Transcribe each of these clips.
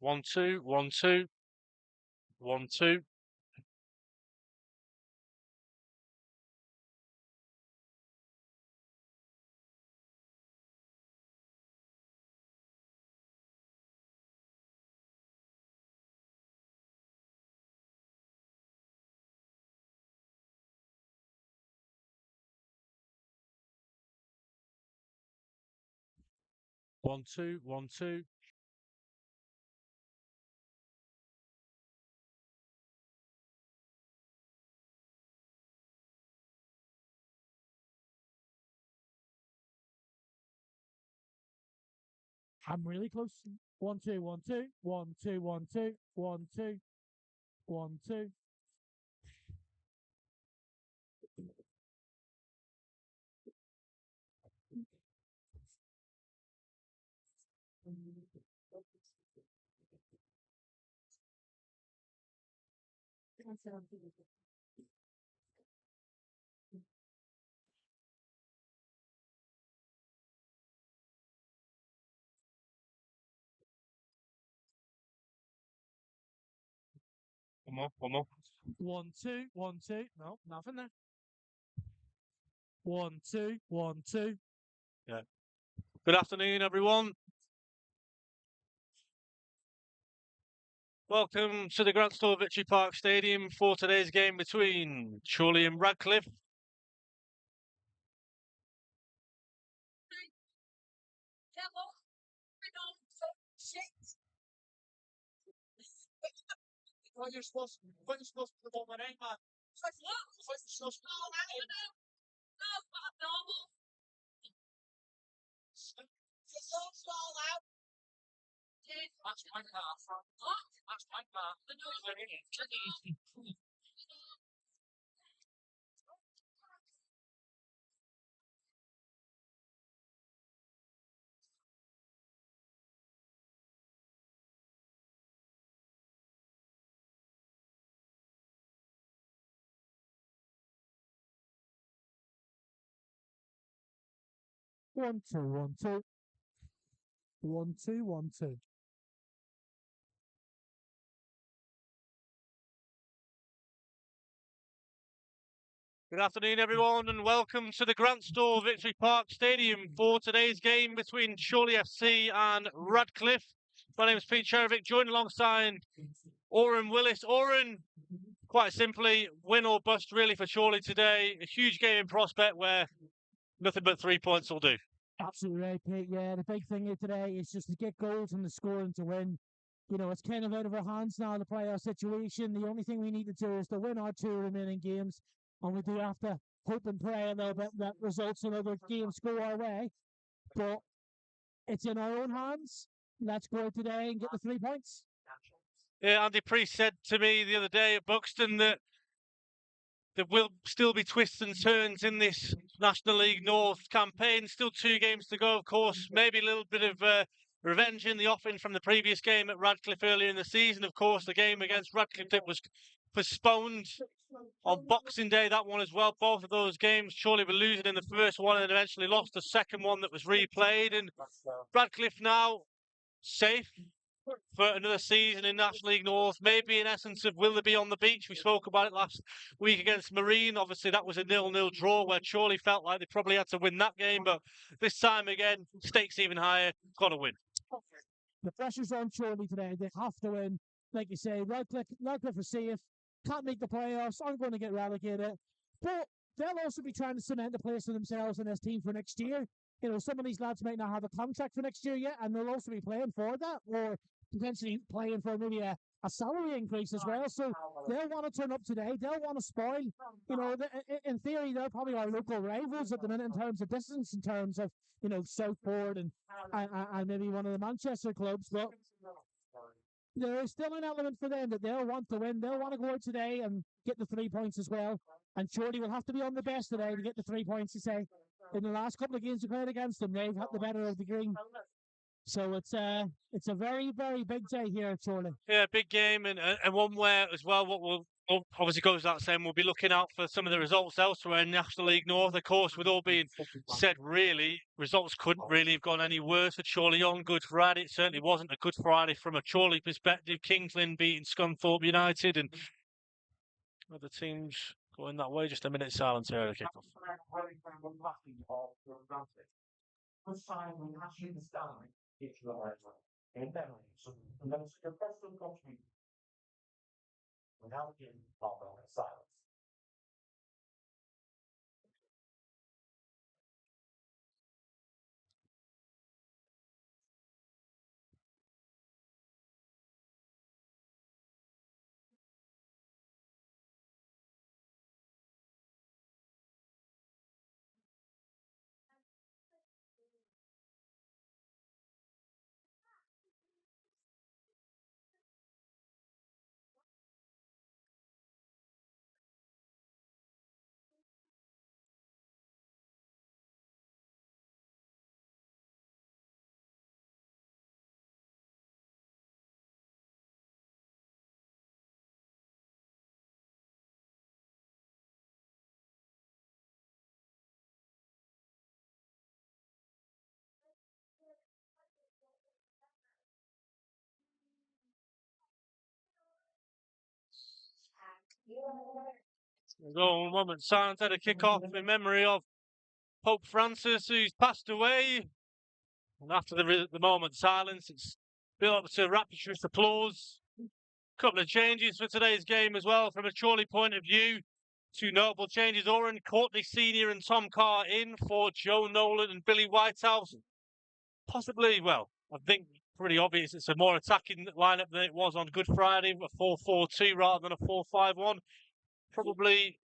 1 2 1 2 1 2. One, two, 1 2. I'm really close. 1 2 1 2 1 2 1 2 1 2 1 2. One more, one more. 1 2 1 2. No, nothing there. 1 2 1 2. Yeah. Good afternoon, everyone. Welcome to the Grant Store Victory Park Stadium for today's game between Chorley and Radcliffe. What you're supposed to put on my name, man. It's like, what? It's like you're supposed to put on my name. No, it's not normal. You're supposed to all out. That's my car. What? That's my car. The noise we're in. One two one two 1 2 1 2. Good afternoon, everyone, and welcome to the Grant Store Victory Park Stadium for today's game between Chorley FC and Radcliffe. My name is Pete Tscherewik, joined alongside Oran Willis. Oran, quite simply, win or bust really for Chorley today. A huge game in prospect where nothing but 3 points will do. Absolutely right, Pete. Yeah, the big thing here today is just to get goals and the scoring to win. You know, it's kind of out of our hands now, the playoff situation. The only thing we need to do is to win our 2 remaining games, and we do have to hope and pray a little bit that results in other games go our way. But it's in our own hands. Let's go out today and get the 3 points. Yeah, Andy Priest said to me the other day at Buxton that there will still be twists and turns in this National League North campaign. Still 2 games to go, of course. Maybe a little bit of revenge in the offing from the previous game at Radcliffe earlier in the season. Of course, the game against Radcliffe that was postponed on Boxing Day, that one as well. Both of those games, Chorley were losing in the first one and eventually lost the second one that was replayed. And Radcliffe now safe for another season in National League North. Maybe in essence of will they be on the beach? We spoke about it last week against Marine. Obviously, that was a 0-0 draw where Chorley felt like they probably had to win that game. But this time again, stakes even higher. Got to win. The pressure's on Chorley today. They have to win. Like you say, Radcliffe are safe. Can't make the playoffs. Aren't going to get relegated. But they'll also be trying to cement a place for themselves in this team for next year. You know, some of these lads might not have a contract for next year yet, and they'll also be playing for that, or potentially playing for maybe a salary increase as well. So they'll want to turn up today. They'll want to spoil. You know, in theory, they're probably our local rivals at the minute in terms of distance, in terms of, you know, Southport and maybe one of the Manchester clubs. But there is still an element for them that they'll want to win. They'll want to go out today and get the 3 points as well. And Chorley will have to be on the best today to get the 3 points, to say. In the last couple of games we played against them, they've had the better of the green. So it's a very, very big day here at Chorley. Yeah, big game, and one where as well what will obviously goes without saying, we'll be looking out for some of the results elsewhere in National League North. Of course, with all being said, really, results couldn't really have gone any worse for Chorley on Good Friday. It certainly wasn't a Good Friday from a Chorley perspective. Kings Lynn beating Scunthorpe United and other teams going that way. Just a minute silence here at the kickoff. We'll go 1 moment silence at a kickoff in memory of Pope Francis, who's passed away. And after the moment silence, it's built up to rapturous applause. A couple of changes for today's game as well, from a Chorley point of view. 2 notable changes: Oran Courtney Senior and Tom Carr in for Joe Nolan and Billy Whitehouse. Possibly, well, I think pretty obvious it's a more attacking lineup than it was on Good Friday, a 4-4-2 rather than a 4-5-1. Probably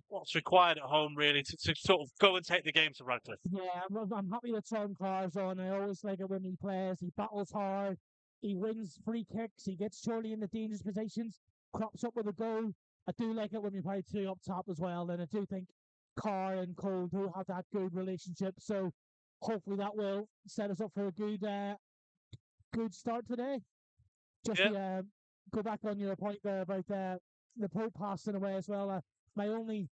what's required at home, really, to sort of go and take the game to Radcliffe. Yeah, I'm happy that Tom Carr's on. I always like it when he plays. He battles hard. He wins free kicks. He gets Chorley in the dangerous positions, crops up with a goal. I do like it when we play 2 up top as well. And I do think Carr and Cole do have that good relationship. So hopefully that will set us up for a good start today. Just to go back on your point there about the Pope passing away as well. My only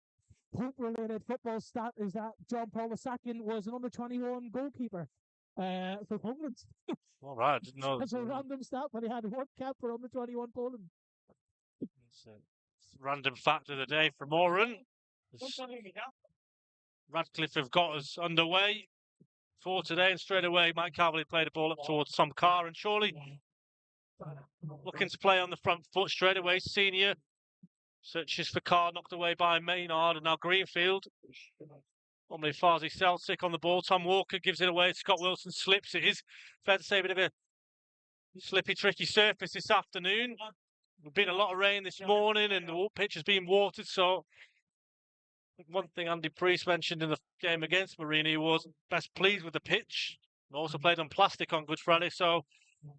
Pope-related football stat is that John Paul II was an under-21 goalkeeper for Poland. All right, I didn't know. That's a random stat, but he had 1 cap for under-21 Poland. It's a random fact of the day from Oran. Radcliffe have got us underway for today, and straight away Mike Carvely played the ball up towards Tom Carr, and Chorley looking to play on the front foot straight away. Senior searches for Carr, knocked away by Maynard, and now Greenfield. Normally Farsi Celtic on the ball. Tom Walker gives it away. Scott Wilson slips. It is fair to say a bit of a slippy, tricky surface this afternoon. There's been a lot of rain this morning, and the pitch has been watered. So, one thing Andy Priest mentioned in the game against Marina, he was best pleased with the pitch. Also played on plastic on Good Friday. So,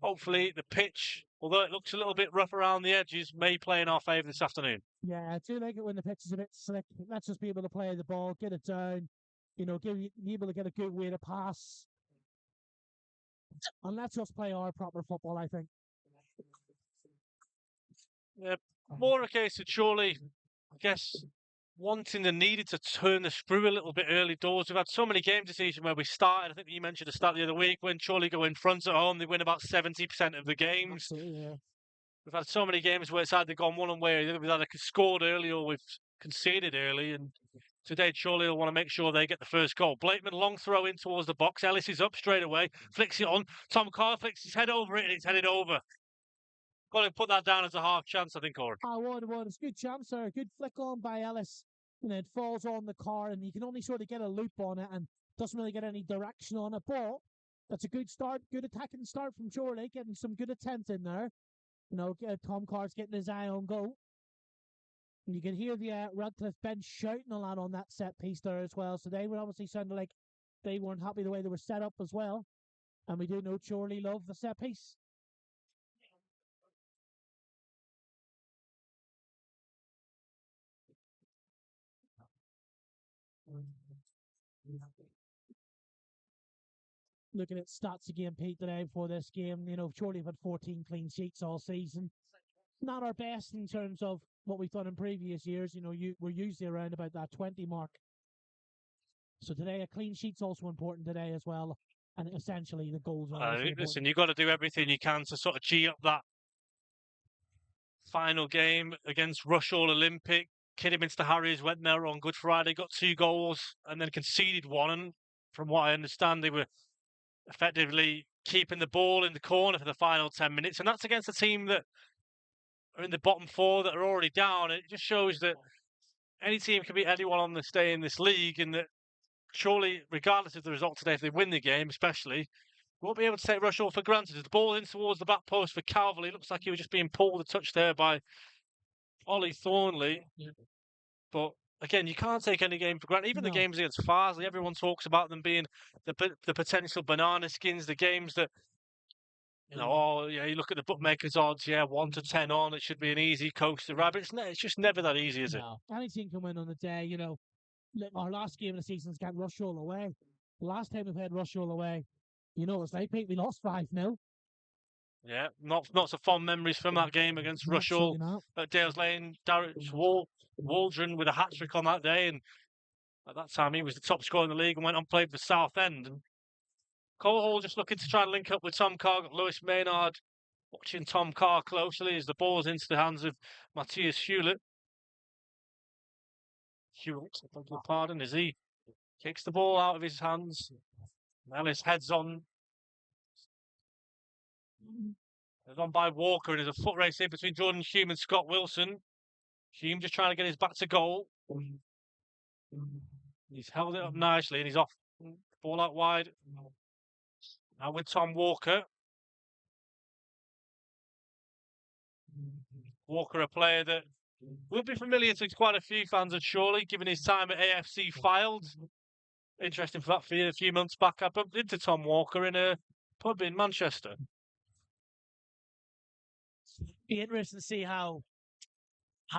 hopefully the pitch, although it looks a little bit rough around the edges, may play in our favour this afternoon. Yeah, I do like it when the pitch is a bit slick. Let's just be able to play the ball, get it down, be able to get a good way to pass. And let's just play our proper football, I think. Yeah, more a case of Chorley, I guess, wanting and needed to turn the screw a little bit early doors. We've had so many games this season where we started. I think you mentioned the start the other week when Chorley go in front at home, they win about 70% of the games. Absolutely, yeah. We've had so many games where it's either gone one way or the other. We've either scored early or we've conceded early. And today, Chorley will want to make sure they get the first goal. Blakeman, long throw in towards the box. Ellis is up straight away, flicks it on. Tom Carr flicks his head over it, and it's headed over. Got to put that down as a half chance, I think, Oran. It's a good chance there. A good flick on by Ellis. It falls on the Carr, and you can only sort of get a loop on it and doesn't really get any direction on it. But that's a good start, good attacking start from Chorley, getting some good attempt in there. Tom Carr's getting his eye on goal. And you can hear the Radcliffe bench shouting a lot on that set piece there as well. So they were obviously sounding like they weren't happy the way they were set up as well. And we do know Chorley love the set piece. Looking at stats again, Pete, today for this game, Chorley have had 14 clean sheets all season. not our best in terms of what we've done in previous years. You know, we're usually around about that 20 mark. So today, a clean sheet's also important today as well. And essentially, the goals are also important. Listen, you've got to do everything you can to sort of G up that final game against Rushall Olympic. Kidderminster Harriers went there on Good Friday, got 2 goals, and then conceded 1. And from what I understand, they were effectively keeping the ball in the corner for the final 10 minutes. And that's against a team that are in the bottom 4 that are already down. It just shows that any team can beat anyone on the stay in this league, and that surely, regardless of the result today, if they win the game, especially, won't be able to take Rushall for granted. As the ball in towards the back post for Calverley, looks like he was just being pulled a touch there by Ollie Thornley. Yeah. But again, you can't take any game for granted. Even the games against Farsley, everyone talks about them being the potential banana skins, the games that, you know, oh, yeah, you look at the bookmakers' odds, 1 to 10 on, it should be an easy coaster ride. But it's just never that easy, is it? Any team can win on the day, you know. Our last game of the season's got Rushall away. The last time we played Rushall away, you know, it's like, Pete, we lost 5-0. Yeah, not so fond memories from that game against Rushall at Dales Lane. Darrett Waldron with a hat-trick on that day, and at that time he was the top scorer in the league and went on played for Southend. And Cole Hall just looking to try and link up with Tom Carr. Got Lewis Maynard watching Tom Carr closely as the ball's into the hands of Matthias Hewlett. Hewlett, I beg your pardon, as he kicks the ball out of his hands. Ellis heads on. Heads on by Walker, and there's a foot race here between Jordan Hume and Scott Wilson. Hume just trying to get his back to goal. He's held it up nicely and he's off. Ball out wide. Now with Tom Walker. Walker, a player that will be familiar to quite a few fans of Chorley, given his time at AFC Filed. Interesting for that for a few months back. I bumped into Tom Walker in a pub in Manchester. Be interesting to see how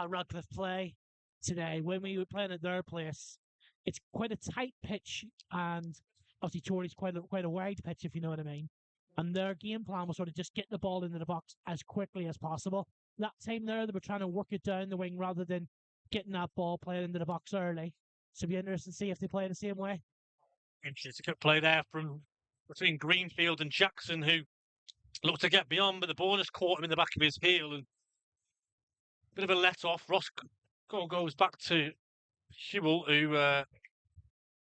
Radcliffe play today. When we were playing at their place, it's quite a tight pitch, and obviously Chorley's quite a wide pitch, if you know what I mean. And their game plan was sort of just get the ball into the box as quickly as possible. That time there, they were trying to work it down the wing rather than getting that ball played into the box early. So it'll be interesting to see if they play the same way. Interesting to play there from between Greenfield and Jackson, who looked to get beyond, but the ball just caught him in the back of his heel, and a bit of a let off. Ross goes back to Hewell, who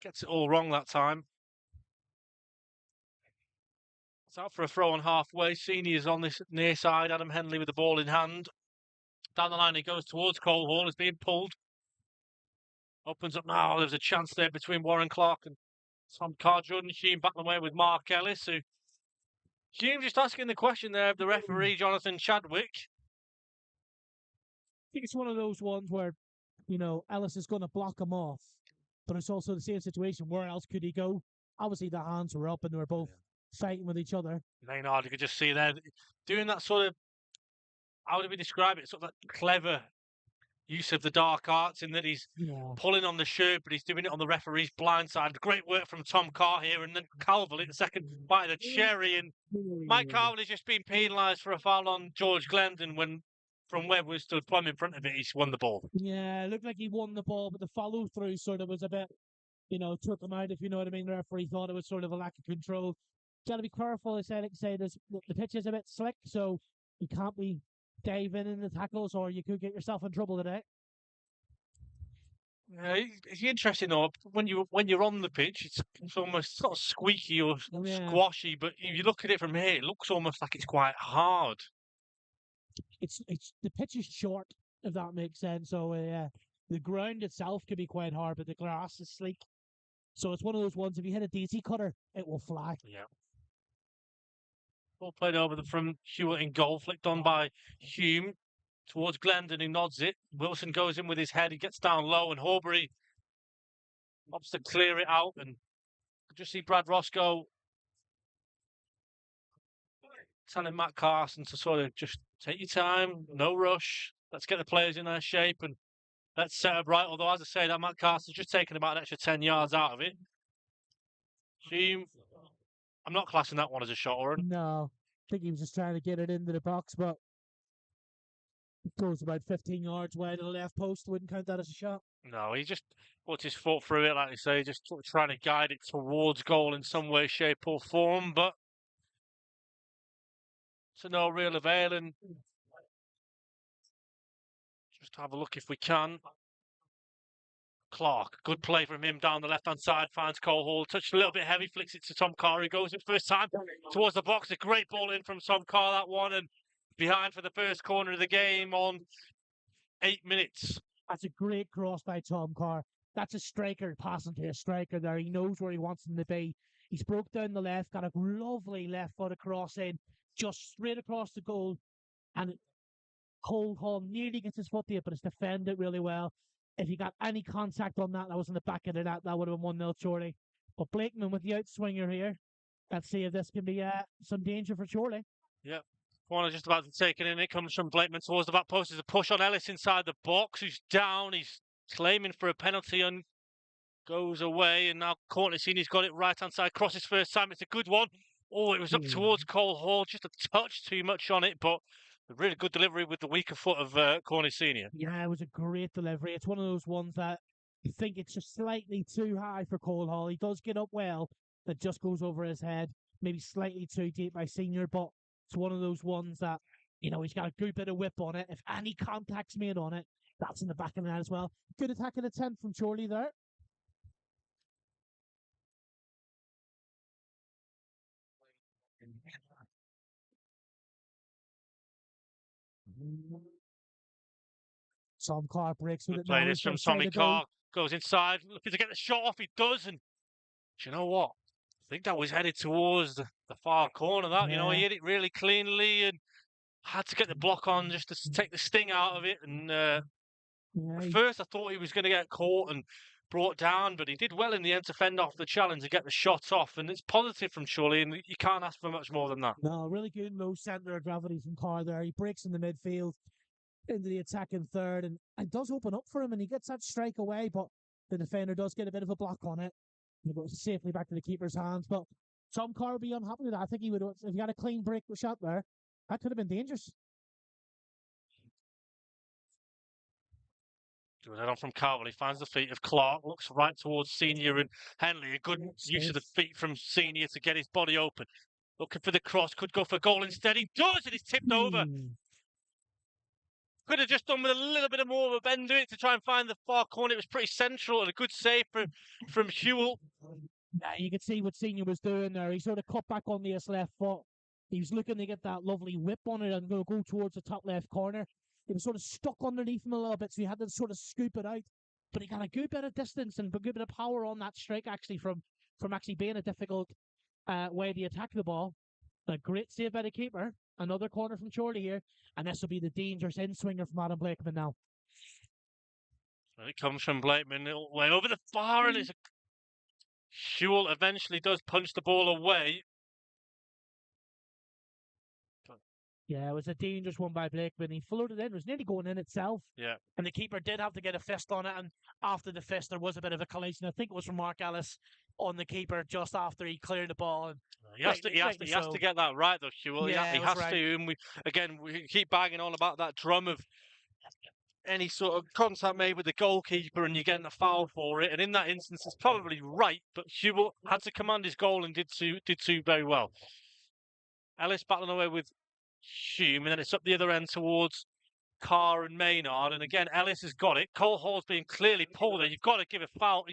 gets it all wrong that time. It's out for a throw on halfway. Senior's on this near side. Adam Henley with the ball in hand. Down the line he goes towards Cole Hall. He's being pulled. Opens up now. There's a chance there between Warren Clark and Tom Carr. Jordan Hume back the way with Mark Ellis, who Hume just asking the question there of the referee, Jonathan Chadwick. I think it's one of those ones where, you know, Ellis is going to block him off, but it's also the same situation. Where else could he go? Obviously, the hands were up and they were both fighting with each other. Maynard, you could just see there doing that sort of, how do we describe it? Sort of that clever use of the dark arts, in that he's pulling on the shirt, but he's doing it on the referee's blind side. Great work from Tom Carr here, and then Calverley, the second bite of the cherry, and Mike Calverley's just been penalised for a foul on George Glendon when, from where we stood plumb in front of it, he's won the ball. Yeah, it looked like he won the ball, but the follow through sort of was a bit, you know, took him out, if you know what I mean. The referee thought it was sort of a lack of control. Got to be careful, as I say, the pitch is a bit slick, so you can't be diving in the tackles, or you could get yourself in trouble today. It's interesting though, when you're on the pitch, it's almost sort of squeaky or squashy, but if you look at it from here, it looks almost like it's quite hard. It's the pitch is short, if that makes sense. So the ground itself can be quite hard, but the grass is sleek. So it's one of those ones, if you hit a daisy cutter, it will fly. Yeah. Ball played over from Hewitt in goal, flicked on by Hume towards Glendon, who nods it. Wilson goes in with his head, he gets down low, and Horbury opts to clear it out, and just see Brad Roscoe telling Matt Carson to sort of just take your time, no rush, let's get the players in their shape and let's set up right. Although, as I say, that Matt Carson's just taken about an extra 10 yards out of it. Hume, I'm not classing that one as a shot, Oran. No, I think he was just trying to get it into the box, but Goes about 15 yards wide of the left post. Wouldn't count that as a shot. No, he just puts his foot through it, like you say, just sort of trying to guide it towards goal in some way, shape, or form, but to no real avail. And just have a look if we can. Clark, good play from him down the left-hand side, finds Cole Hall, touched a little bit heavy, flicks it to Tom Carr, he goes in first time towards the box, a great ball in from Tom Carr, that one, and behind for the first corner of the game on 8 minutes. That's a great cross by Tom Carr. That's a striker passing to a striker there. He knows where he wants him to be. He's broke down the left, got a lovely left foot cross in, just straight across the goal, and Cole Hall nearly gets his foot there, but it's defended really well. If he got any contact on that was in the back of the net, that would have been 1-0 Chorley. But Blakeman with the outswinger here. Let's see if this can be some danger for Chorley. Yep. Corner just about to take it in. It comes from Blakeman towards the back post. There's a push on Ellis inside the box, who's down. He's claiming for a penalty and goes away. And now Courtney Senior's got it right-hand side. Crosses first time. It's a good one. Oh, it was up towards Cole Hall. Just a touch too much on it, but a really good delivery with the weaker foot of Corney Senior. Yeah, it was a great delivery. It's one of those ones that you think it's just slightly too high for Cole Hall. He does get up well, that just goes over his head. Maybe slightly too deep by Senior, but it's one of those ones that, you know, he's got a good bit of whip on it. If any contact's made on it, that's in the back of the net as well. Good attack and attempt from Chorley there. Tom Carr breaks with it. Play this from Tommy Carr. Goes inside, looking to get the shot off. He does, and do you know what? I think that was headed towards the far corner. That, you know, he hit it really cleanly and had to get the block on just to take the sting out of it. And at first, I thought he was going to get caught and brought down, but he did well in the end to fend off the challenge and get the shot off. And it's positive from Chorley, and you can't ask for much more than that. No, really good low centre of gravity from Carr there. He breaks in the midfield into the attacking third and does open up for him, and he gets that strike away, but the defender does get a bit of a block on it. He goes safely back to the keeper's hands, but Tom Carr would be unhappy with that. I think he would, if he had a clean break shot there, that could have been dangerous. Doing it on from Carwell, he finds the feet of Clark, looks right towards Senior and Henley. A good use of the feet from Senior to get his body open. Looking for the cross, could go for goal instead. He does, and he's tipped over. Could have just done with a little bit more of a bend to it to try and find the far corner. It was pretty central and a good save from Hewell. Yeah, you could see what Senior was doing there. He sort of cut back on his left foot. He was looking to get that lovely whip on it and go towards the top left corner. It was sort of stuck underneath him a little bit, so he had to sort of scoop it out. But he got a good bit of distance and a good bit of power on that strike, actually, from actually being a difficult way to attack the ball. A great save by the keeper. Another corner from Chorley here. And this will be the dangerous in-swinger from Adam Blakeman now. Well, it comes from Blakeman way over the bar, and it's Hewell eventually does punch the ball away. Yeah, it was a dangerous one by Blakeman. He floated in. It was nearly going in itself. Yeah. And the keeper did have to get a fist on it. And after the fist, there was a bit of a collision. I think it was from Mark Ellis on the keeper just after he cleared the ball. And he has to get that right, though, Hewell. Yeah, he has to. And we keep bagging on about that drum of any sort of contact made with the goalkeeper and you're getting a foul for it. And in that instance, it's probably right. But Hewell had to command his goal and did so very well. Ellis battling away with Hume, and then it's up the other end towards Carr and Maynard. And again, Ellis has got it. Cole Hall's being clearly pulled there. You've got to give a foul.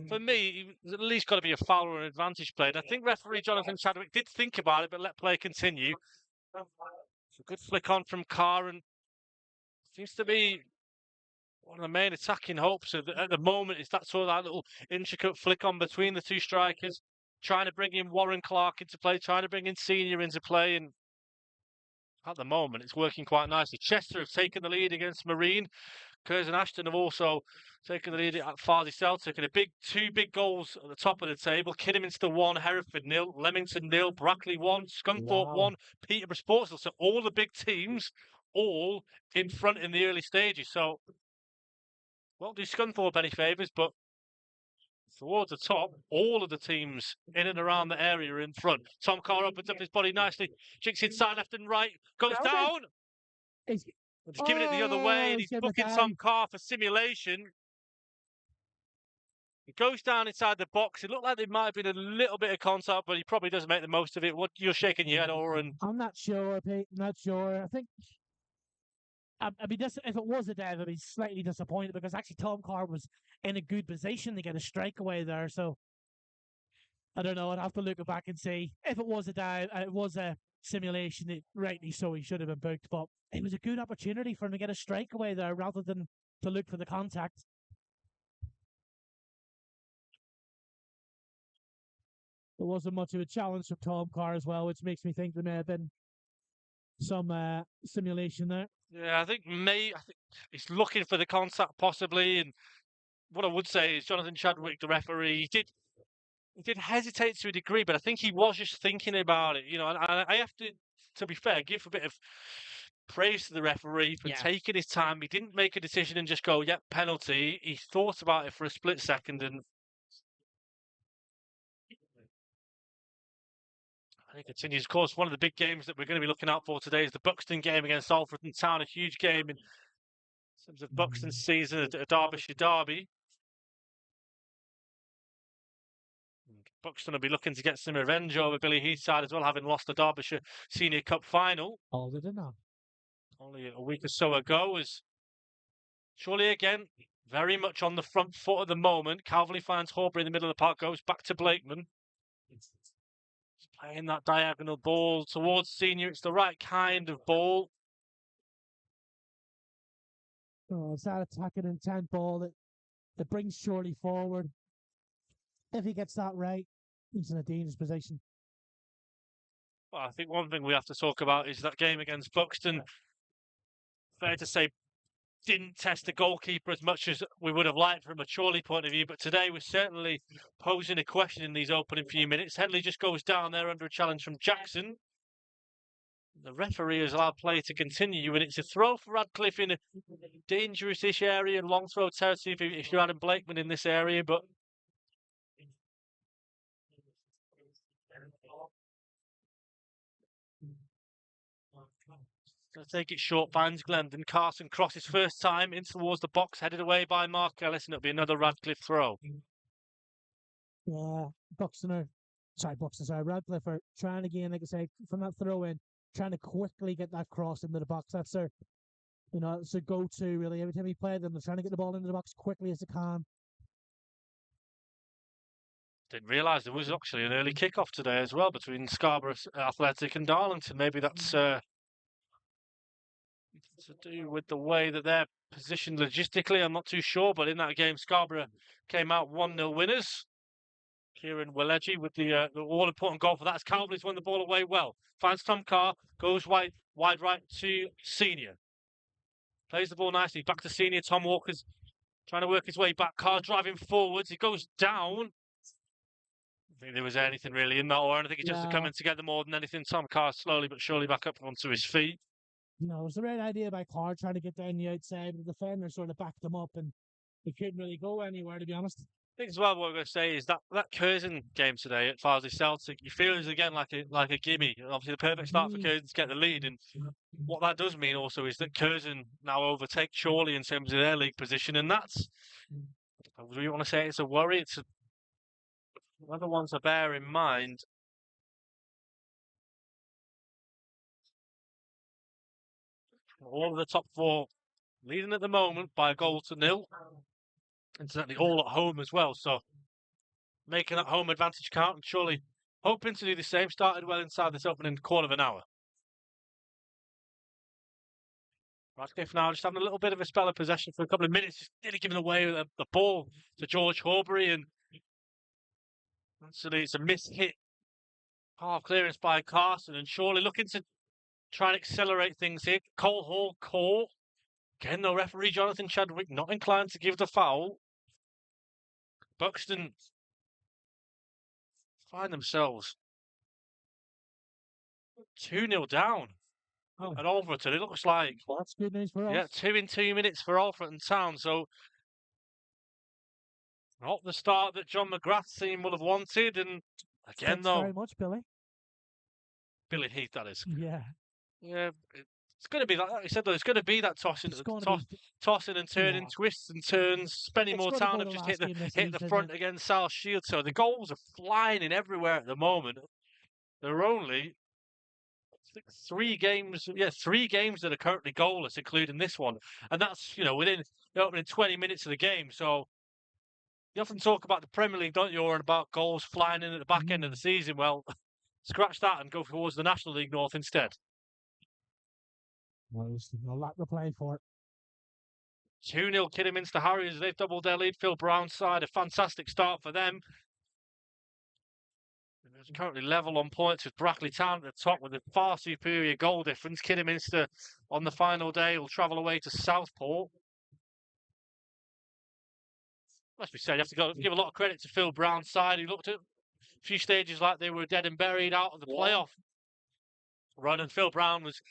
For me, there's at least got to be a foul or an advantage played. I think referee Jonathan Chadwick did think about it, but let play continue. It's a good flick on from Carr, and seems to be one of the main attacking hopes at the moment is that sort of that little intricate flick on between the two strikers. Trying to bring in Warren Clark into play, trying to bring in Senior into play, and at the moment it's working quite nicely. Chester have taken the lead against Marine. Curzon and Ashton have also taken the lead at Farsley Celtic, and two big goals at the top of the table. Kidderminster 1, Hereford 0, Leamington 0, Brackley 1, Scunthorpe 1, Peterborough Sportsville. So all the big teams all in front in the early stages. So won't do Scunthorpe any favours, but towards the top, all of the teams in and around the area are in front. Tom Carr opens up his body nicely, jinks inside left and right, goes down. He's giving it the other way, and he's giving it booking down. Tom Carr for simulation. He goes down inside the box. It looked like there might have been a little bit of contact, but he probably does make the most of it. What, you're shaking your head, Oran? I'm not sure, Pete. I'm not sure. I think I'd be if it was a dive, I'd be slightly disappointed because actually Tom Carr was in a good position to get a strike away there. So I don't know. I'd have to look it back and see if it was a dive. It was a simulation. Rightly so, he should have been booked, but it was a good opportunity for him to get a strike away there rather than to look for the contact. There wasn't much of a challenge from Tom Carr as well, which makes me think there may have been some simulation there. Yeah, I think he's looking for the contact possibly. And what I would say is Jonathan Chadwick, the referee, he did hesitate to a degree, but I think he was just thinking about it. And I have to be fair, give a bit of praise to the referee for taking his time. He didn't make a decision and just go, "Yep, penalty." He thought about it for a split second, and he continues. Of course, one of the big games that we're going to be looking out for today is the Buxton game against Alfreton Town, a huge game in terms of Buxton's season, a Derbyshire derby. Buxton will be looking to get some revenge over Billy Heath's side as well, having lost the Derbyshire Senior Cup final. Oh, they did not. Only a week or so ago, as Chorley again very much on the front foot at the moment. Calverley finds Horbury in the middle of the park, goes back to Blakeman. He's playing that diagonal ball towards Senior. It's the right kind of ball. Oh, it's that attacking intent ball that brings Chorley forward. If he gets that right, he's in a dangerous position. Well, I think one thing we have to talk about is that game against Buxton. Fair to say, didn't test the goalkeeper as much as we would have liked from a Chorley point of view, but today we're certainly posing a question in these opening few minutes. Headley just goes down there under a challenge from Jackson. The referee has allowed play to continue, and it's a throw for Radcliffe in a dangerous-ish area and long throw territory if you're Adam Blakeman in this area, but going to take it short, finds Glendon. Carson crosses first time in towards the box, headed away by Mark Ellis, and it'll be another Radcliffe throw. Yeah, Radcliffe are trying again, like I say, from that throw in, trying to quickly get that cross into the box. That's their, it's a go-to really. Every time we play them, they're trying to get the ball into the box quickly as they can. Didn't realise there was actually an early kick-off today as well between Scarborough Athletic and Darlington. Maybe that's to do with the way that they're positioned logistically. I'm not too sure, but in that game, Scarborough came out 1-0 winners. Kieran Willegy with the all-important goal for that as Calverley's won the ball away well. Finds Tom Carr, goes wide right to Senior. Plays the ball nicely, back to Senior. Tom Walker's trying to work his way back. Carr driving forwards, he goes down. I think there was anything really in that, or I think it's just coming together more than anything. Tom Carr slowly but surely back up onto his feet. It was the right idea by Carr trying to get down the outside, but the defender sort of backed him up and he couldn't really go anywhere, to be honest. I think as well what we're going to say is that Curzon game today at Farsley Celtic, you feel is again like a gimme. Obviously the perfect start for Curzon to get the lead, and what that does mean also is that Curzon now overtake Chorley in terms of their league position, and that's, we want to say it's a worry. It's another one to bear in mind. All of the top four leading at the moment by a goal to nil. Incidentally, all at home as well, so making that home advantage count, and surely hoping to do the same. Started well inside this opening quarter of an hour. Radcliffe now just having a little bit of a spell of possession for a couple of minutes, just nearly giving away the ball to George Horbury, and actually it's a mishit half clearance by Carson, and surely looking to try and accelerate things here. Cole Hall caught. Again, though, referee Jonathan Chadwick not inclined to give the foul. Buxton find themselves 2-0 down at Alfreton. It looks like. Well, that's good news for us. Yeah, 2 in 2 minutes for Alfreton Town. So, not the start that John McGrath's team will have wanted. And again, Thanks very much, Billy. Billy Heath, that is. Yeah. Yeah, It's going to be like you said, though. It's going to be that tossing, It's going to be. tossing and turning, Yeah. twists and turns. Spending It's more going to time go have the just last game this hit week, the isn't front it? against South Shield. So the goals are flying in everywhere at the moment. There are only three games that are currently goalless, including this one, and that's within the opening 20 minutes of the game. So you often talk about the Premier League, don't you, or about goals flying in at the back end of the season. Well, scratch that and go towards the National League North instead. Well, a lot to play for. 2-0 Kidderminster Harriers. They've doubled their lead. Phil Brown's side, a fantastic start for them. It's currently level on points with Brackley Town at the top with a far superior goal difference. Kidderminster on the final day will travel away to Southport. Must be said, you have to give a lot of credit to Phil Brown's side, who looked at a few stages like they were dead and buried out of the playoff run, and Phil Brown was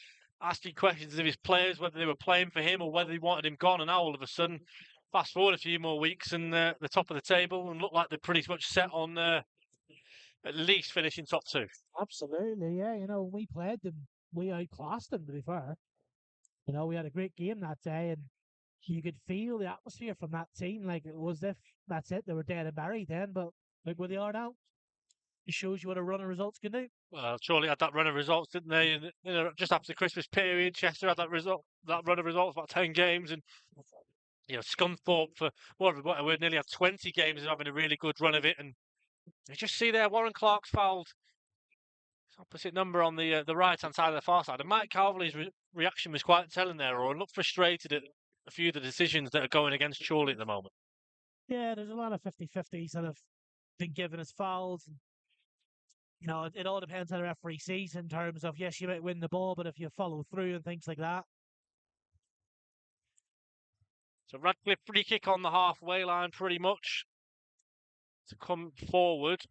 asking questions of his players, whether they were playing for him or whether he wanted him gone, and now all of a sudden, fast forward a few more weeks and the top of the table, and look like they're pretty much set on at least finishing top two. Absolutely, yeah. We played them, we outclassed them, to be fair. We had a great game that day, and you could feel the atmosphere from that team. Like, it was if that's it, they were dead and buried then, but look where they are now. It shows you what a run of results can do. Well, Chorley had that run of results, didn't they? And just after the Christmas period, Chester had that run of results, about 10 games, and Scunthorpe for we nearly had 20 games and having a really good run of it. And you just see there, Warren Clark's fouled opposite number on the right hand side of the far side, and Mike Calverley's reaction was quite telling there, or looked frustrated at a few of the decisions that are going against Chorley at the moment. Yeah, there's a lot of 50-50s that have been given as fouls. And, it all depends how the referee sees in terms of, yes, you might win the ball, but if you follow through and things like that. So Radcliffe free kick on the halfway line, pretty much, to come forward.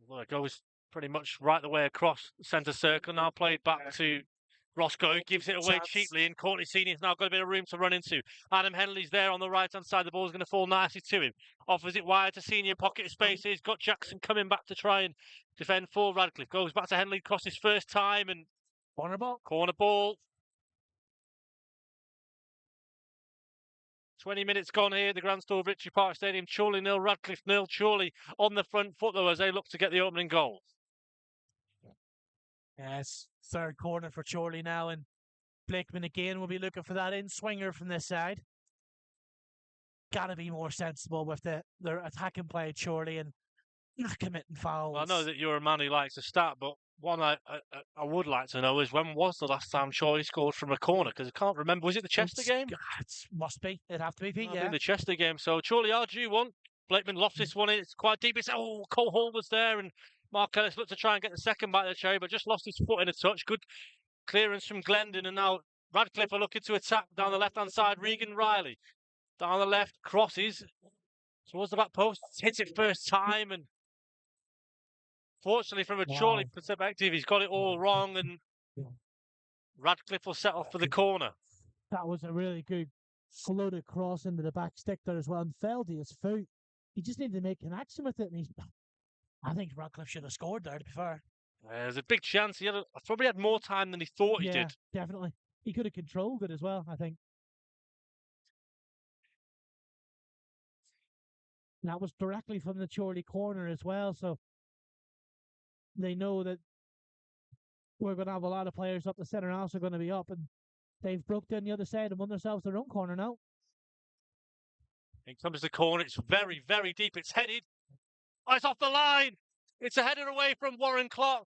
Well, it goes pretty much right the way across the centre circle. Now played back to Roscoe, gives it away cheaply, and Courtney Senior's now got a bit of room to run into. Adam Henley's there on the right-hand side. The ball's going to fall nicely to him. Offers it wide to Senior, pocket of space. He's got Jackson coming back to try and defend for Radcliffe. Goes back to Henley, crosses first time, and Corner ball. 20 minutes gone here at the Grand Store Victory Park Stadium. Chorley 0, Radcliffe 0. Chorley on the front foot, though, as they look to get the opening goal. Yes, third corner for Chorley now, and Blakeman again will be looking for that in-swinger from this side. Got to be more sensible with their attacking play, Chorley, and not committing fouls. Well, I know that you're a man who likes to start, but one I would like to know is, when was the last time Chorley scored from a corner? Because I can't remember. Was it the Chester game? It must be. It'd have to be, Pete, In the Chester game. So Chorley are due one. Blakeman lost this one in. It's quite deep. Cole Hall was there, and Mark Ellis looked to try and get the second bite of the cherry, but just lost his foot in a touch. Good clearance from Glendon, and now Radcliffe are looking to attack down the left-hand side. Regan Riley down the left, crosses towards the back post, hits it first time, and fortunately from a Chorley perspective, he's got it all wrong, and Radcliffe will settle for the corner. That was a really good floated cross into the back stick there as well, and fell to his foot. He just needed to make an action with it, and I think Radcliffe should have scored there, to be fair. There's a big chance. He probably had more time than he thought he did. Definitely. He could have controlled it as well, I think. And that was directly from the Chorley corner as well, so they know that we're going to have a lot of players up the centre half are going to be up, and they've broke down the other side and won themselves their own corner now. In comes the corner. It's very, very deep. It's headed. Oh, it's off the line. It's a header away from Warren Clark.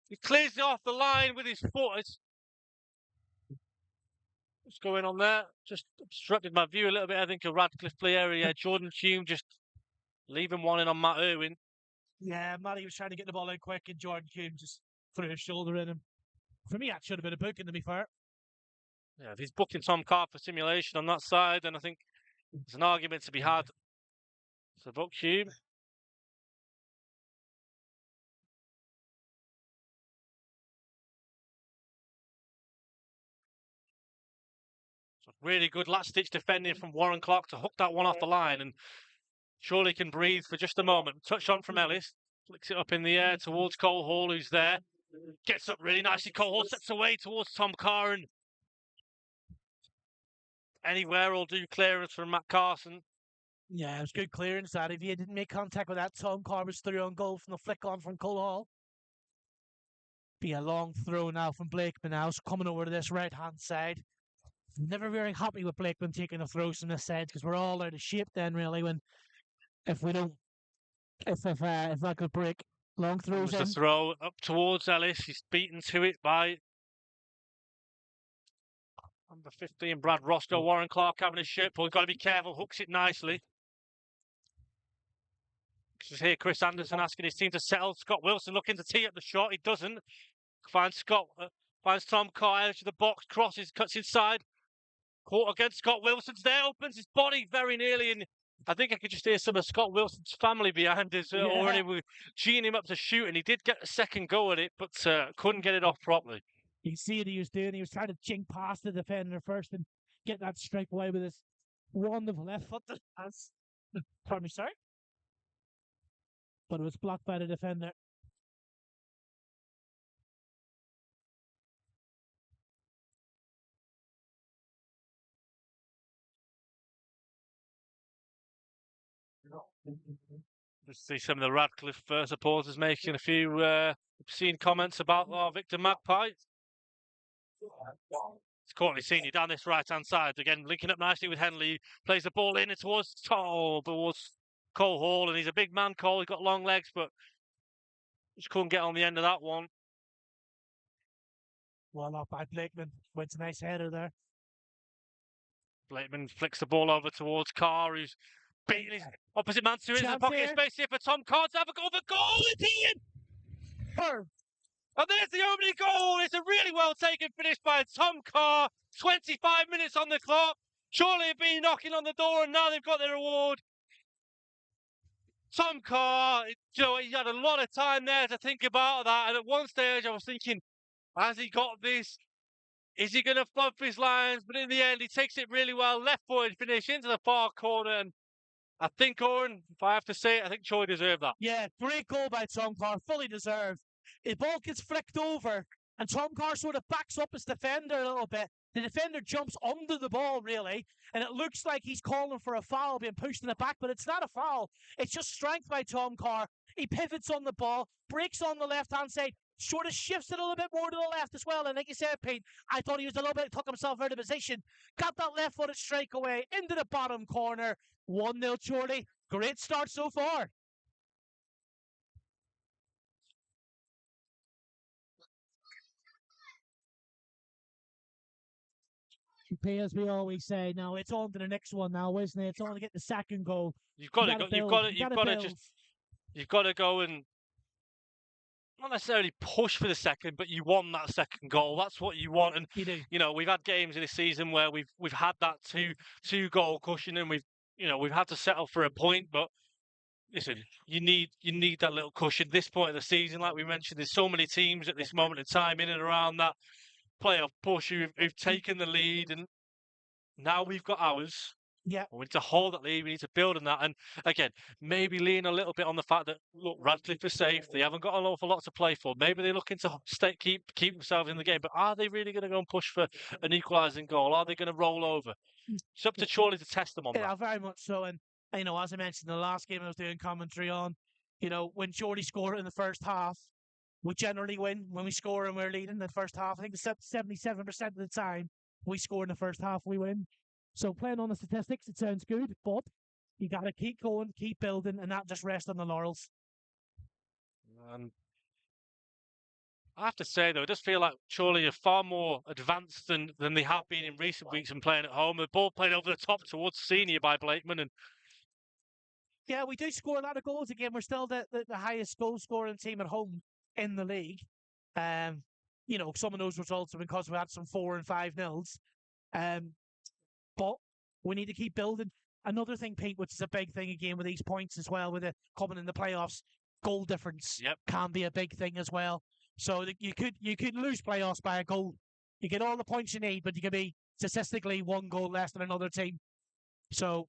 He clears it off the line with his foot. What's going on there? Just obstructed my view a little bit. I think a Radcliffe play area. Jordan Hume just leaving one in on Matt Irwin. Yeah, Matty was trying to get the ball out quick, and Jordan Hume just threw his shoulder in him. For me, that should have been a booking, to be fair. Yeah, if he's booking Tom Carr for simulation on that side, then I think there's an argument to be had. So book Hume. Really good last-ditch defending from Warren Clark to hook that one off the line, and Chorley can breathe for just a moment. Touch on from Ellis, flicks it up in the air towards Cole Hall, who's there. Gets up really nicely. Cole Hall steps away towards Tom Carr, and anywhere will do clearance from Matt Carson. Yeah, it was good clearance that. If he didn't make contact with that, Tom Carr was through on goal from the flick on from Cole Hall. Be a long throw now from Blakeman now, coming over to this right-hand side. Never very happy with Blakeman taking the throws from this side because we're all out of shape then, really, if that could break. Long throws The in. throw up towards Ellis. He's beaten to it by number 15, Brad Roscoe. Warren Clark having his shirt pulled. Got to be careful. Hooks it nicely. Just here, Chris Anderson asking his team to settle. Scott Wilson looking to tee up the shot. He doesn't. Finds Tom Carr out of the box. Crosses, cuts inside. Caught against Scott Wilson's there. Opens his body very nearly. And I think I could just hear some of Scott Wilson's family behind us already were geeing him up to shoot. And he did get a second go at it, but couldn't get it off properly. You can see what he was doing. He was trying to jink past the defender first and get that strike away with his wonderful left foot. Pardon me, sorry? But it was blocked by the defender. Just see some of the Radcliffe supporters making a few obscene comments about our Victor Magpies. It's Chorley Senior down this right-hand side. Again, linking up nicely with Henley. Plays the ball in towards Cole Hall. And he's a big man, Cole. He's got long legs, but just couldn't get on the end of that one. Well off by Blakeman. Went a nice header there. Blakeman flicks the ball over towards Carr, who's beating his opposite man to it. There's a pocket of space here for Tom Carr to have a go. The goal is in! And there's the opening goal. It's a really well taken finish by Tom Carr. 25 minutes on the clock. Chorley have been knocking on the door, and now they've got their reward. Tom Carr, he had a lot of time there to think about that. And at one stage, I was thinking, has he got this? Is he going to fluff his lines? But in the end, he takes it really well. Left-footed finish into the far corner. And I think, Oran, if I have to say it, I think Chorley deserved that. Yeah, great goal by Tom Carr. Fully deserved. The ball gets flicked over, and Tom Carr sort of backs up his defender a little bit. The defender jumps under the ball, really, and it looks like he's calling for a foul, being pushed in the back, but it's not a foul. It's just strength by Tom Carr. He pivots on the ball, breaks on the left-hand side, sort of shifts it a little bit more to the left as well. And like you said, Pete, I thought he was a little bit, took himself out of position. Got that left-footed strike away into the bottom corner. 1-0 Chorley. Great start so far. As we always say, now it's on to the next one now, isn't it? It's on to get the second goal. You've got to go and not necessarily push for the second, but you want that second goal. That's what you want. And you do. We've had games in this season where we've had that two goal cushion, and we've had to settle for a point. But listen, you need that little cushion. This point of the season, like we mentioned, there's so many teams at this moment in time in and around that playoff push who've taken the lead, and now we've got ours. Yeah, we need to hold that lead. We need to build on that, and again, maybe lean a little bit on the fact that look, Radcliffe is safe. They haven't got an awful lot to play for. Maybe they're looking to keep themselves in the game. But are they really going to go and push for an equalising goal? Are they going to roll over? It's up to Chorley to test them on that. Yeah, very much so. And as I mentioned, the last game I was doing commentary on, when Chorley scored in the first half, we generally win when we score and we're leading in the first half. I think 77% of the time we score in the first half, we win. So playing on the statistics, it sounds good, but you got to keep going, keep building, and not just rest on the laurels. I have to say, though, it does feel like Chorley are far more advanced than they have been in recent weeks and playing at home. The ball played over the top towards Senior by Blakeman. And yeah, we do score a lot of goals again. We're still the highest goal-scoring team at home in the league. Some of those results are because we had some 4 and 5-0s. But we need to keep building. Another thing, Pete, which is a big thing again with these points as well, with it coming in the playoffs, goal difference can be a big thing as well. So you could lose playoffs by a goal. You get all the points you need, but you can be statistically one goal less than another team. So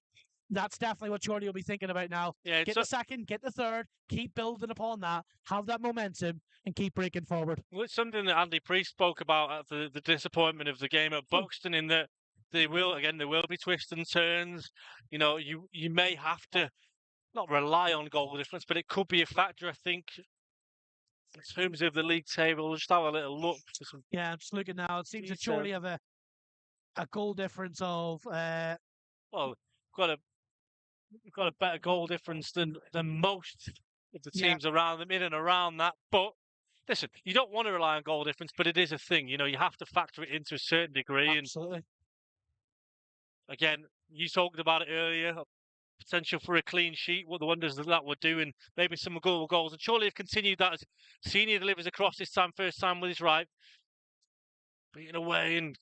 That's definitely what Chorley will be thinking about now. Yeah, Get the second, get the third, keep building upon that, have that momentum, and keep breaking forward. well, it's something that Andy Priest spoke about at the disappointment of the game at Buxton, in that there will be twists and turns. You know, you may have to not rely on goal difference, but it could be a factor. I think in terms of the league table, just have a little look for some. Yeah, I'm just looking now. It seems that detail. Chorley have a goal difference of Well, we've got a better goal difference than most of the teams around them, in and around that. But listen, you don't want to rely on goal difference, but it is a thing. You know, you have to factor it into a certain degree. Absolutely. And again, you talked about it earlier. Potential for a clean sheet, what the wonders that would do, and maybe some goals. And Chorley have continued that as Senior delivers across this time, first time with his right, beating away, and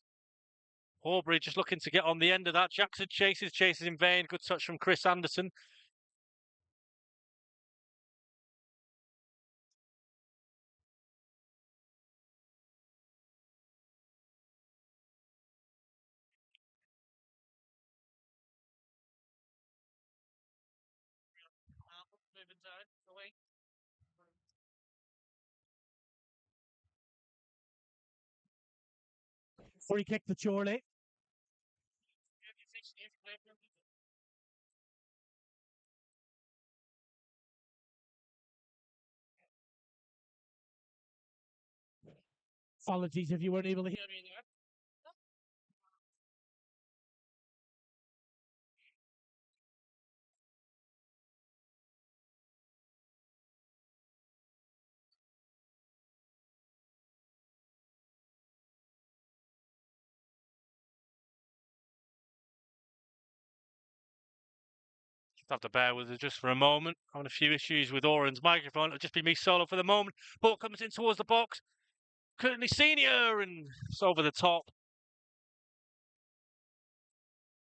Horbury just looking to get on the end of that. Jackson chases in vain. Good touch from Chris Anderson. Moving down, away. Free kick for Chorley. Apologies if you weren't able to hear me there. Have to bear with us just for a moment. Having a few issues with Oran's microphone. It'll just be me solo for the moment. Ball comes in towards the box. Currently Senior, and it's over the top.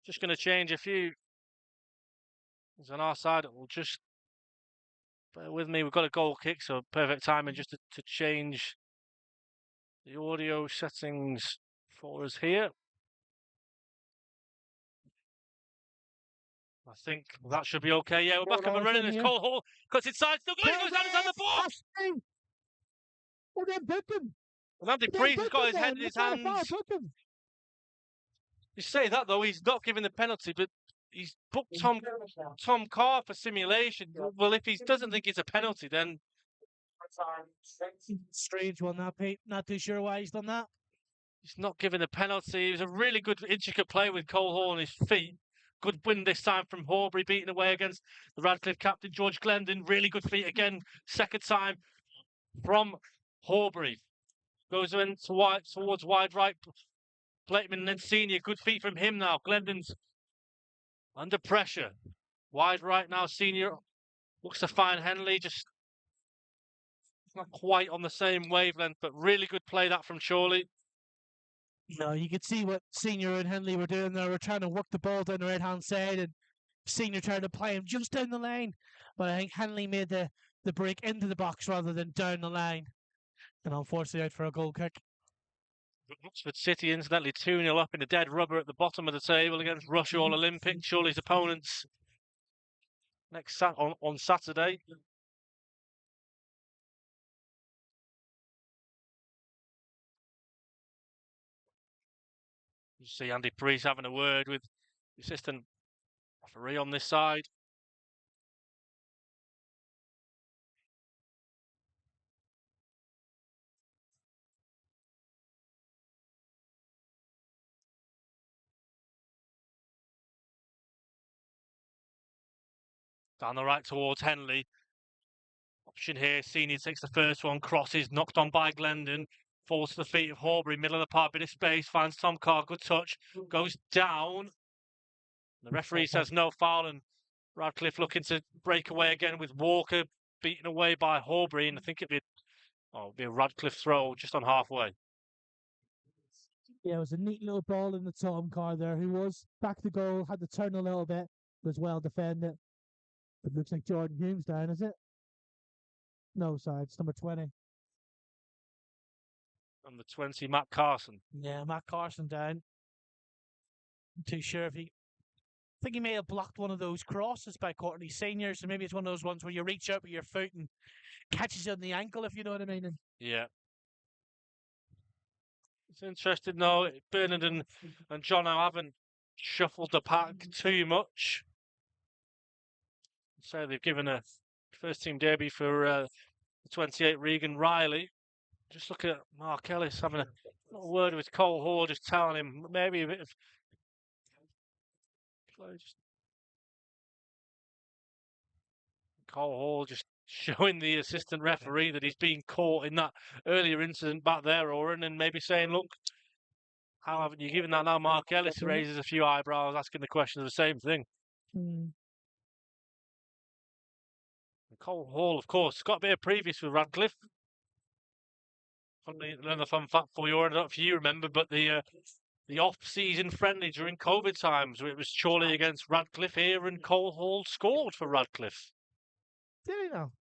Just going to change a few. It's on our side. It will just bear with me. We've got a goal kick, so perfect timing just to change the audio settings for us here. I think that should be okay. Yeah, we're back up and running. As Cole Hall cuts inside, still goes down the box. Oh, then book him. And Andy Priest has got his head in his hands. You say that though, he's not given the penalty, but he's booked Tom Carr for simulation. Well, if he doesn't think it's a penalty, then strange one, that Pete. Not too sure why he's done that. He's not given the penalty. It was a really good, intricate play with Cole Hall on his feet. Good win this time from Horbury, beating away against the Radcliffe captain, George Glendon. Really good feet again. Second time from Horbury. Goes in towards wide right. Blakeman and then Senior. Good feet from him now. Glendon's under pressure. Wide right now. Senior looks to find Henley. Just not quite on the same wavelength, but really good play that from Chorley. No, you could see what Senior and Henley were doing. They were trying to work the ball down the right-hand side, and Senior tried to play him just down the lane. But I think Henley made the break into the box rather than down the line. And unfortunately out for a goal kick. Oxford City, incidentally, 2-0 up in the dead rubber at the bottom of the table against Rushall Olympic. Chorley's opponents on Saturday. You see Andy Priest having a word with the assistant referee on this side. Down the right towards Henley. Option here. Senior takes the first one, crosses, knocked on by Glendon. Falls to the feet of Horbury, middle of the park, bit of space, finds Tom Carr, good touch, goes down. The referee says no foul, and Radcliffe looking to break away again with Walker beaten away by Horbury, and I think it'd be a Radcliffe throw just on halfway. Yeah, it was a neat little ball in the Tom Carr there, who was back to goal, had to turn a little bit, was well defended. It looks like Jordan Hume's down, is it? No, sorry, it's number 20. Number 20, Matt Carson. Yeah, Matt Carson down. I'm too sure if he think he may have blocked one of those crosses by Chorley Senior, so maybe it's one of those ones where you reach out with your foot and catches you on the ankle, if you know what I mean. And Yeah. It's interesting though, Bernard and John haven't shuffled the pack too much. So they've given a first team debut for the 28 Regan Riley. Just look at Mark Ellis having a little word with Cole Hall, just telling him maybe a bit of Cole Hall just showing the assistant referee that he's been caught in that earlier incident back there, Oran, and maybe saying, look, how haven't you given that now? Mark Ellis raises a few eyebrows, asking the question of the same thing. Cole Hall, of course, got a bit of previous with Radcliffe. Another fun fact for you, I don't know if you remember, but the off-season friendly during COVID times, where it was Chorley against Radcliffe here, and Cole Hall scored for Radcliffe. did he know?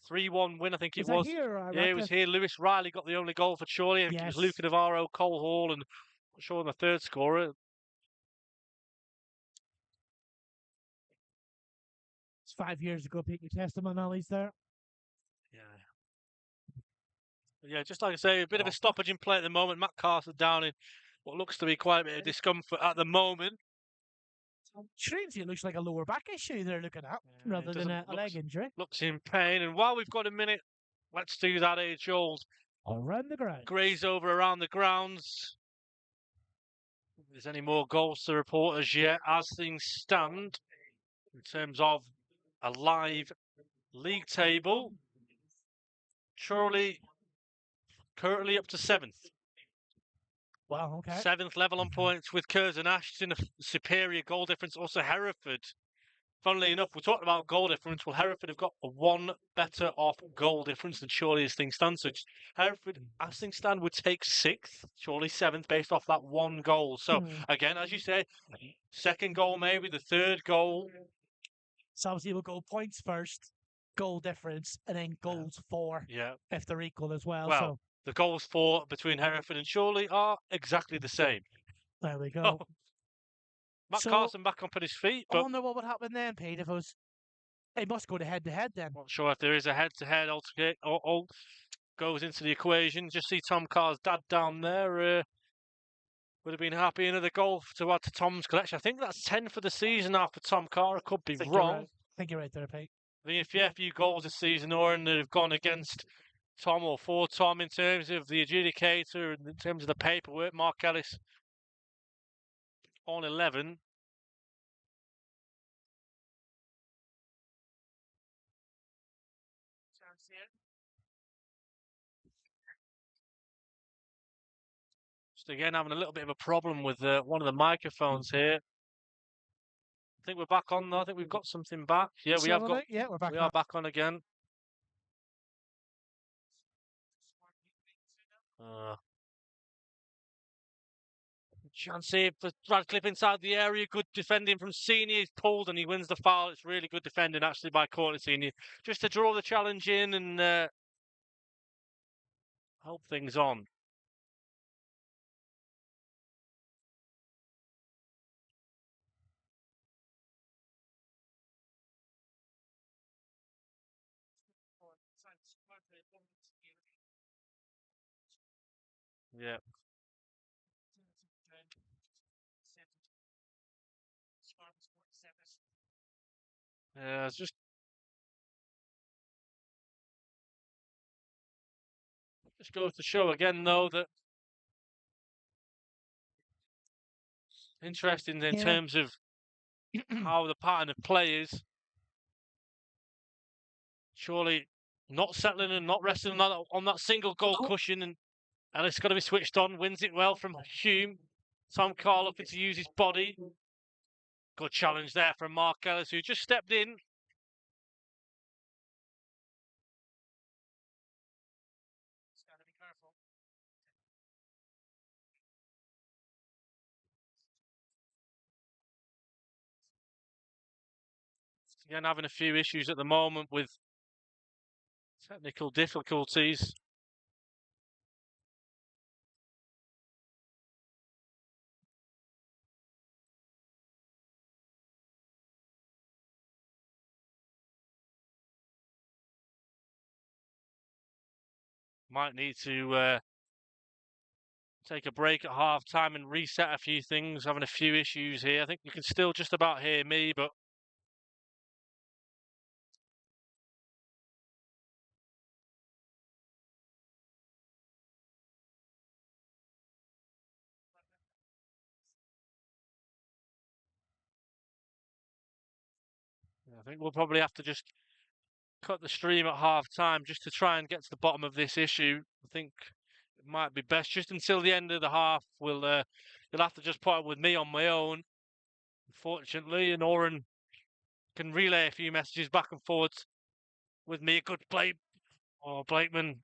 3-1 win, I think it Was was. that here, Yeah, it was here. Lewis Riley got the only goal for Chorley. I think it was Luca Navarro, Cole Hall, and I'm sure the third scorer. It's 5 years ago, Pete. Your testimonials there. Yeah, just like I say, a bit of a stoppage in play at the moment. Matt Carson down in what looks to be quite a bit of discomfort at the moment. Strangely, it looks like a lower back issue they're looking at, rather than a leg injury. Looks in pain, and while we've got a minute, let's do that age-old around the ground. Graze over around the grounds. If there's any more goals to report as yet, as things stand, in terms of a live league table, Chorley currently up to 7th. Wow, okay. 7th level on points with Curzon Ashton, a superior goal difference. Also Hereford. Funnily enough, we talked about goal difference. Well, Hereford have got a one better off goal difference than Chorley as things stand. So Hereford, as things stand, would take 6th, Chorley 7th, based off that one goal. So again, as you say, second goal maybe, the third goal. So obviously we'll go points first, goal difference, and then goals for if they're equal as well. Well, so the goals for between Hereford and Chorley are exactly the same. There we go. Matt Carson back up on his feet. But I wonder what would happen then, Pete, if it was... It must go to head-to-head then. Not sure if there is a head-to-head or goes into the equation. Just see Tom Carr's dad down there. Would have been happy. Another goal to add to Tom's collection. I think that's 10 for the season now for Tom Carr. I could be wrong. I think you're right there, Pete. I think a few goals this season, Oran, that have gone against Tom or for Tom in terms of the adjudicator and in terms of the paperwork. Mark Ellis on 11. Just again having a little bit of a problem with one of the microphones here. I think we're back on though. I think we've got something back. Yeah, we have got. Yeah, we're back. We are back on again. Chance here for Radcliffe inside the area. Good defending from Senior. He's pulled and he wins the foul. It's really good defending actually by Chorley Senior. Just to draw the challenge in and help things on. Yeah. Yeah, it's just goes to show again, though, that interesting in terms of how the pattern of play is. Surely not settling and not resting on that single goal cushion, and Ellis got to be switched on. Wins it well from Hume. Tom Carr looking to use his body. Good challenge there from Mark Ellis, who just stepped in. Again, having a few issues at the moment with technical difficulties. might need to take a break at half time and reset a few things. Having a few issues here. I think you can still just about hear me, but I think we'll probably have to just cut the stream at half time just to try and get to the bottom of this issue. I think it might be best just until the end of the half. You'll have to just put up with me on my own, unfortunately, and Oran can relay a few messages back and forwards with me. A good play. Oh, Blakeman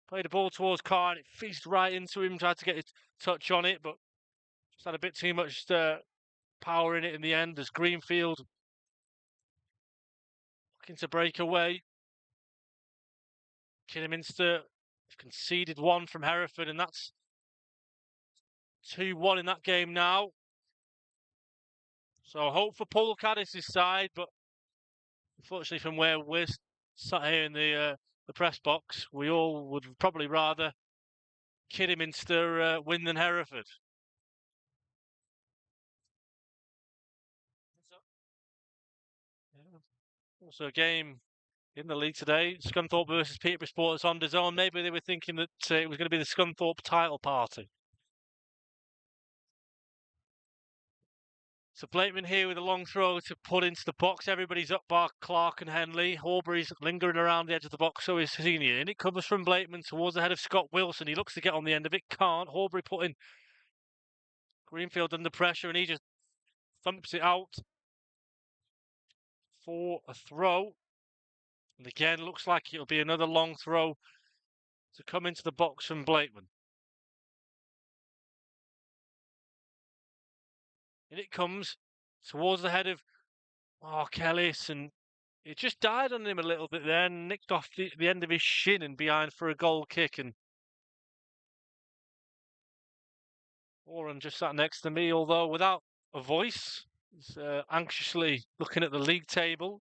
played the ball towards Carr and it fizzed right into him. Tried to get a touch on it, but just had a bit too much power in it in the end as Greenfield looking to break away. Kidderminster conceded one from Hereford, and that's 2-1 in that game now. So hope for Paul Caddis' side, but unfortunately from where we're sat here in the press box, we all would probably rather Kidderminster win than Hereford. Also a game in the league today, Scunthorpe versus Peterborough Sports on DAZN. Maybe they were thinking that it was going to be the Scunthorpe title party. So Blakeman here with a long throw to put into the box. Everybody's up bar Clark and Henley. Horbury's lingering around the edge of the box, so is Senior. And it comes from Blakeman towards the head of Scott Wilson. He looks to get on the end of it, can't. Horbury putting Greenfield under pressure, and he just thumps it out for a throw. And again, looks like it'll be another long throw to come into the box from Blakeman. And it comes towards the head of Kellis, and it just died on him a little bit there and nicked off the end of his shin and behind for a goal kick. And Oran just sat next to me, although without a voice. He's anxiously looking at the league table.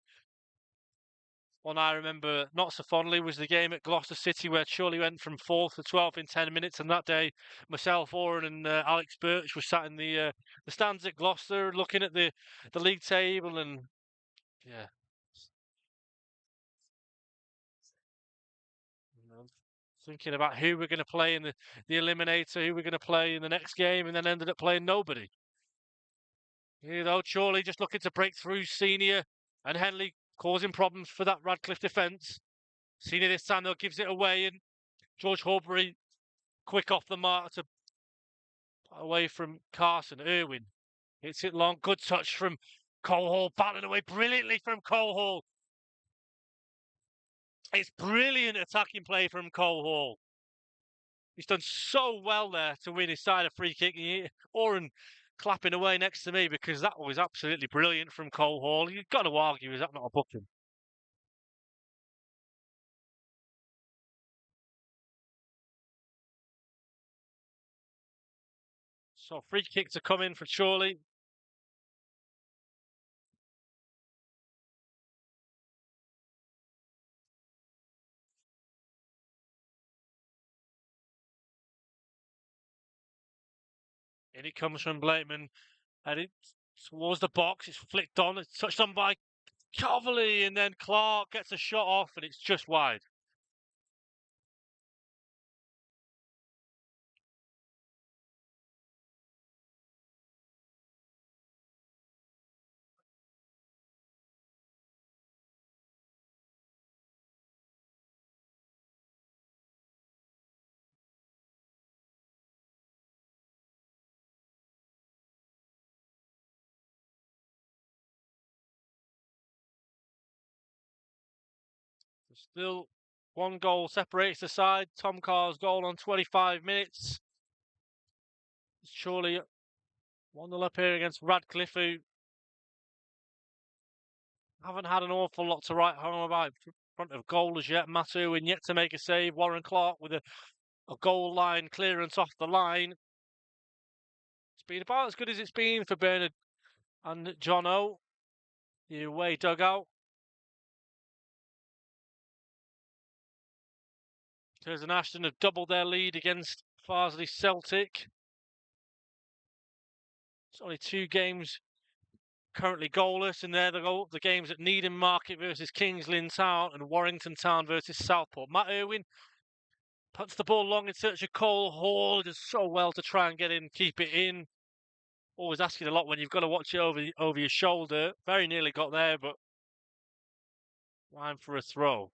One I remember not so fondly was the game at Gloucester City where Chorley went from 4th to 12th in 10 minutes. And that day, myself, Oran and Alex Birch were sat in the stands at Gloucester looking at the league table and, yeah. Thinking about who we're going to play in the eliminator, who we're going to play in the next game, and then ended up playing nobody. You know, Chorley just looking to break through Senior and Henley causing problems for that Radcliffe defence. Senior this time, though, gives it away, and George Horbury quick off the mark to away from Carson. Irwin hits it long. Good touch from Cole Hall, batted away brilliantly from Cole Hall. It's brilliant attacking play from Cole Hall. He's done so well there to win his side a free kick. Oran clapping away next to me because that was absolutely brilliant from Cole Hall. You've got to argue, is that not a booking? So free kick to come in for Chorley. And it comes from Blakeman. And it's towards the box. It's flicked on. It's touched on by Chorley. And then Clark gets a shot off and it's just wide. Still one goal separates the side. Tom Carr's goal on 25 minutes. It's Chorley 1-0 up here against Radcliffe, who haven't had an awful lot to write home about in front of goal as yet. Matt Irwin yet to make a save. Warren Clark with a goal line clearance off the line. It's been about as good as it's been for Bernard and John O. The away dugout. Curzon Ashton have doubled their lead against Farsley Celtic. It's only 2 games currently goalless, and they're the games at Needham Market versus Kings Lynn Town and Warrington Town versus Southport. Matt Irwin puts the ball long in search of Cole Hall. Does so well to try and get in, keep it in. Always asking a lot when you've got to watch it over your shoulder. Very nearly got there, but line for a throw.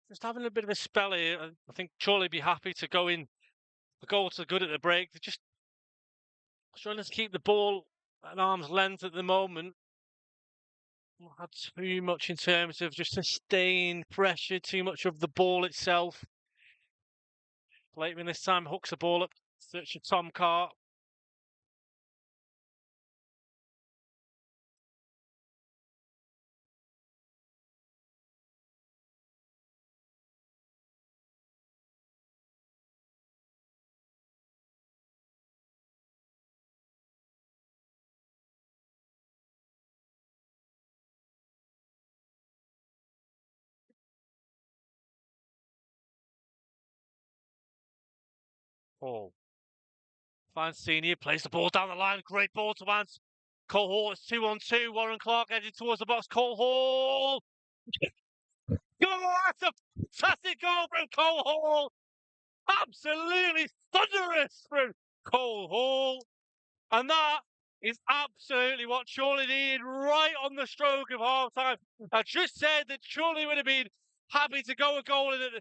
Just having a bit of a spell here. I think Chorley be happy to go in. The goals are good at the break. They're just trying to keep the ball at arm's length at the moment. Not had too much in terms of just sustained pressure, too much of the ball itself. Blakeman this time hooks the ball up, search of Tom Carr. Hall. Finds Senior, plays the ball down the line. Great ball to Vance. Cole Hall, it's 2-on-2. Warren Clark heading towards the box. Cole Hall. Goal! That's a fantastic goal from Cole Hall. Absolutely thunderous from Cole Hall. And that is absolutely what Chorley needed right on the stroke of half time. I just said that Chorley would have been happy to go a goal in at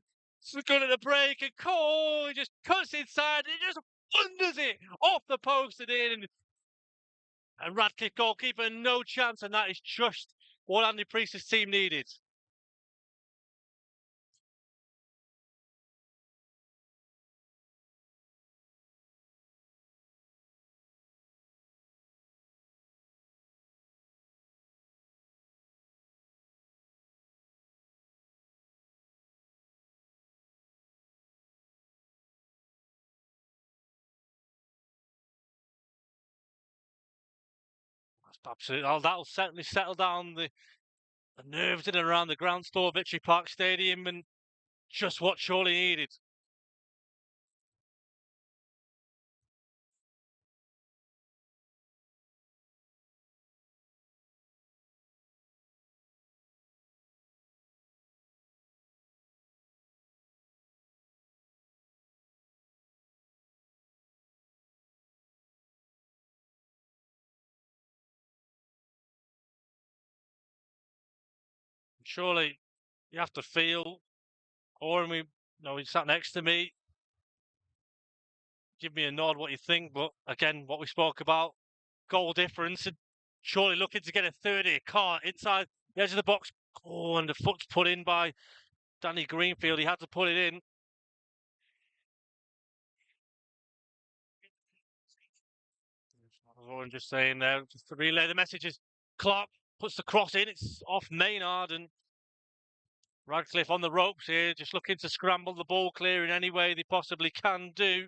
the break, and Cole just cuts inside and just thunders it off the post and in. And Radcliffe goalkeeper, no chance, and that is just what Andy Priest's team needed. That's absolutely. Oh, that'll certainly settle down the nerves in and around the ground store Victory Park Stadium, and just what Chorley needed. Surely you have to feel, or he sat next to me. Give me a nod what you think, but again, what we spoke about, goal difference, and surely looking to get a 30 car inside the edge of the box. Oh, and the foot's put in by Danny Greenfield. He had to put it in. Oran just saying there, just to relay the messages. Clark puts the cross in. It's off Maynard, and Radcliffe on the ropes here, just looking to scramble the ball clear in any way they possibly can do.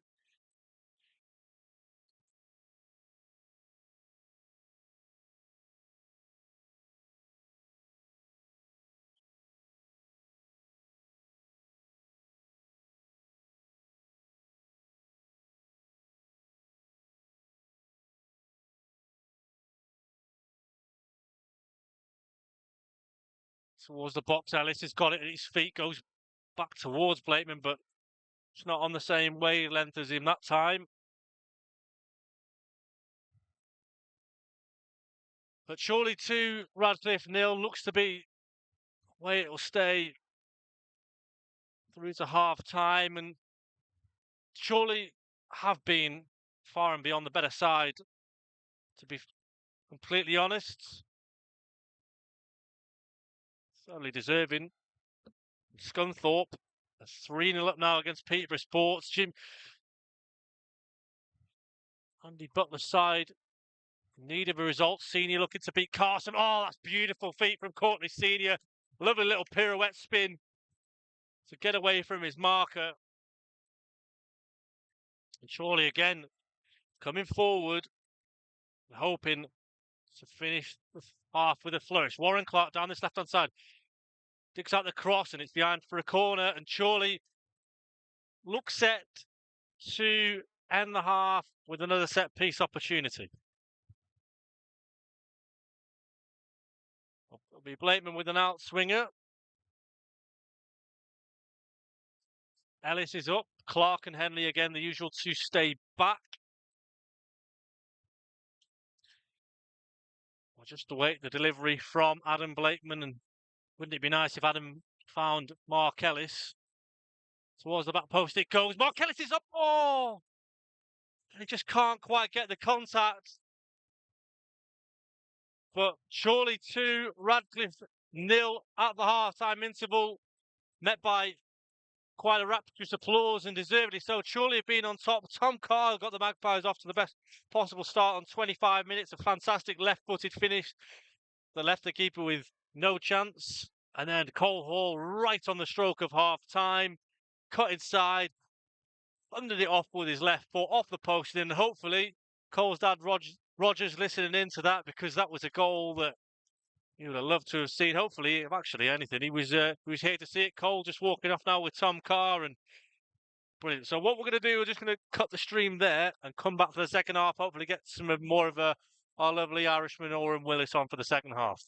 Towards the box, Ellis has got it at his feet, goes back towards Blakeman, but it's not on the same wavelength as him that time. But surely 2, Radcliffe 0 looks to be the way it'll stay. through to half time, and Chorley have been far and beyond the better side, to be completely honest. Certainly deserving. Scunthorpe 3-0 up now against Peterborough Sports. Andy Butler's side need of a result. Senior looking to beat Carson. Oh, that's beautiful feet from Courtney Senior. Lovely little pirouette spin to get away from his marker. And Chorley again coming forward, hoping to finish the half with a flourish. Warren Clark down this left-hand side. Digs out the cross and it's behind for a corner. And Chorley looks set to end the half with another set-piece opportunity. It'll be Blakeman with an outswinger. Ellis is up. Clark and Henley again, the usual to stay back. We'll just await the delivery from Adam Blakeman, and wouldn't it be nice if Adam found Mark Ellis? Towards the back post it goes. Mark Ellis is up. Oh! He just can't quite get the contact. But Chorley 2, Radcliffe 0 at the half-time interval, met by quite a rapturous applause, and deservedly so. Chorley have been on top. Tom Carr got the Magpies off to the best possible start on 25 minutes. A fantastic left-footed finish that left the keeper with no chance. And then Cole Hall right on the stroke of half-time. Cut inside, thundered it off with his left foot, off the post, and hopefully Cole's dad Roger's listening into that, because that was a goal that he would have loved to have seen. Hopefully, if actually anything, he was here to see it. Cole just walking off now with Tom Carr, and brilliant. So what we're going to do, we're just going to cut the stream there and come back for the second half. Hopefully get some more of our lovely Irishman Oran Willis on for the second half.